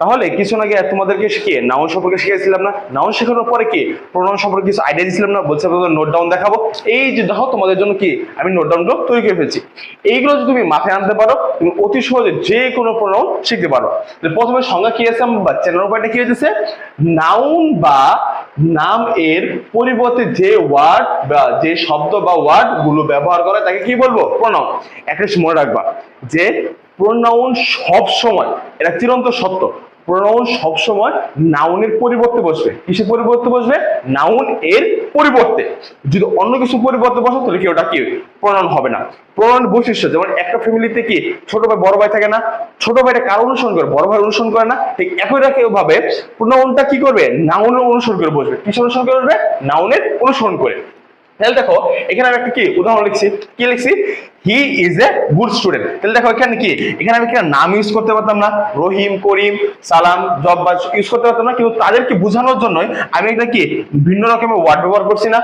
তাহলে কিছু আগে তোমাদেরকে শিখিয়ে নাউন সম্পর্কে শিখেছিলাম না, নাউন শেখানোর পরে কি প্রোনাউন সম্পর্কে কিছু আইডিয়া দিয়েছিলাম না, বলছে নোট ডাউন দেখাবো। এই যে দেখো তোমাদের জন্য কি আমি নোট ডাউনগুলো তৈরি করে ফেলছি। এইগুলো যদি তুমি মাথায় আনতে পারো তুমি অতি সহজে যে কোনো প্রোনাউন শিখতে পারো। প্রথমে সংজ্ঞা কি আছে বা চেনার উপায়টা কি হয়েছে, নাউন বা নাম এর পরিবর্তে যে ওয়ার্ড বা যে শব্দ বা ওয়ার্ড গুলো ব্যবহার করে তাকে কি বলবো, প্রোনাউন। একটা মনে রাখবা যে প্রোনাউন সব সময়, এটা চিরন্তন সত্য, প্রোনাউন সবসময় নাউনের পরিবর্তে বসবে। কিসের পরিবর্তে বসবে, নাউন এর পরিবর্তে। যদি অন্য কিছু পরিবর্তে বসে তাহলে কি ওটা কি প্রোনাউন হবে না। প্রোনাউন বৈশিষ্ট্য যেমন একটা ফ্যামিলিতে কি ছোট ভাই বড় ভাই থাকে না, ছোট ভাইটা কার অনুসরণ করে, বড় ভাই অনুসরণ করে না, ঠিক একই ভাবে প্রোনাউনটা কি করবে, নাউনের অনুসরণ করে বসবে। কিসের অনুসরণ করে বসবে, নাউনের অনুসরণ করে। তাহলে দেখো এখানে আমি একটা কি উদাহরণ লিখছি, কি লিখছি, he is a good student. তাহলে দেখো এখানে কি, এখানে আমি নাম ইউজ করতে পারতাম না, রহিম, করিম, সালাম, জব্বাস ইউজ করতে পারতাম না, কিন্তু তাদেরকে বোঝানোর জন্য আমি একটা কি ভিন্ন রকমের ওয়ার্ড ব্যবহার করছি না।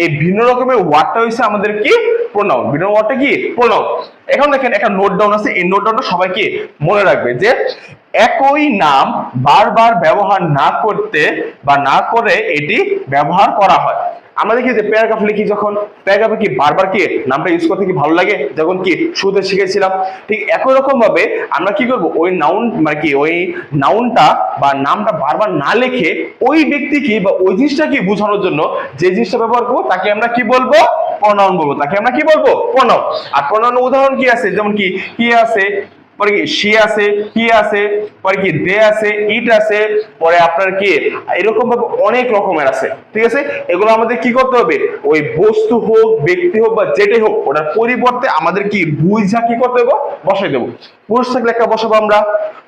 এই ভিন্ন রকমের ওয়ার্ডটা হচ্ছে আমাদের কি প্রোনাউন, ভিন্ন ওয়ার্ডটা কি প্রোনাউন। এখন দেখেন একটা নোট ডাউন আছে, এই নোট ডাউনটা সবাইকে মনে রাখবে যে একই নাম বারবার ব্যবহার না করতে বা না করে এটি ব্যবহার করা হয়। আমরা দেখি যে প্যারাগ্রাফ লিখি, যখন প্যারাগ্রাফে কি বারবার কি নামটা ইউজ করতে কি ভালো লাগে, যখন কি শুরুতে শিখেছিলাম। ঠিক একই রকম ভাবে আমরা কি করব, ওই নাউন মানে কি ওই নাউনটা বা নামটা বারবার না লিখে ওই ব্যক্তিকে বা ওই জিনিসটাকে বোঝানোর জন্য যে জিনিসটা ব্যবহার করবো তাকে আমরা কি বলবো, প্রনাউন বলবো। তাকে আমরা কি বলবো, প্রনাউন। আর প্রনাউনের উদাহরণ কি আছে, যেমন কি আছে, পরে কি সি আছে, হি আছে, পরে কি দে আছে, ইট আছে, পরে আপনার কি এরকম ভাবে অনেক রকমের আছে। ঠিক আছে, এগুলো আমাদের কি করতে হবে, ওই বস্তু হোক, ব্যক্তি হোক বা যেটাই হোক ওটার পরিবর্তে আমাদের কি বুঝা কি করতে হবে, বসাই দেবো। পুরুষ থাকলে একটা বসাবো আমরা,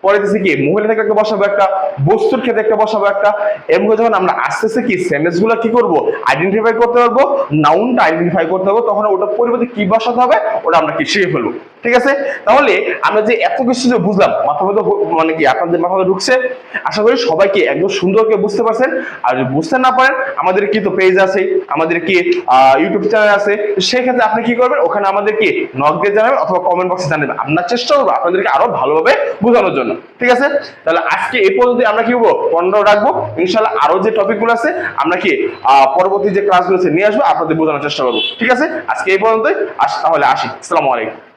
পরে দিচ্ছি কি মহিলা থাকলে একটা বসাবো একটা, বস্তুর ক্ষেত্রে একটা বসাবো একটা। এমন যখন আমরা আস্তে আস্তে কি সেন্টেন্স গুলো কি করবো, আইডেন্টিফাই করতে পারবো, নাউনটা আইডেন্টিফাই করতে পারবো, তখন ওটার পরিবর্তে কি বসাতে হবে ওটা আমরা কি শিখে ফেলবো। ঠিক আছে, তাহলে আমরা যে এত কিছু যে বুঝলাম মাথা মধ্যে মানে কি আপনাদের মাথা মধ্যে ঢুকছে, আশা করি সবাইকে একদম সুন্দর করে বুঝতে পারছেন। আর যদি বুঝতে না পারেন আমাদের কি তো পেজ আছে, আমাদের কি ইউটিউব চ্যানেল আছে, সেই ক্ষেত্রে আপনি কি করবেন, ওখানে আমাদের কি নক দিয়ে জানাবেন অথবা কমেন্ট বক্সে জানাবেন। আমরা চেষ্টা করবো আপনাদেরকে আরো ভালোভাবে বোঝানোর জন্য। ঠিক আছে, তাহলে আজকে এই পর্যন্ত আমরা কি করবো, পনেরো রাখবো। ইনশাল্লাহ আরো যে টপিক গুলো আছে আমরা কি পরবর্তী যে ক্লাসগুলো আছে নিয়ে আসবো, আপনাদের বোঝানোর চেষ্টা করবো। ঠিক আছে, আজকে এই পর্যন্তই, তাহলে আসি। আসসালামু আলাইকুম।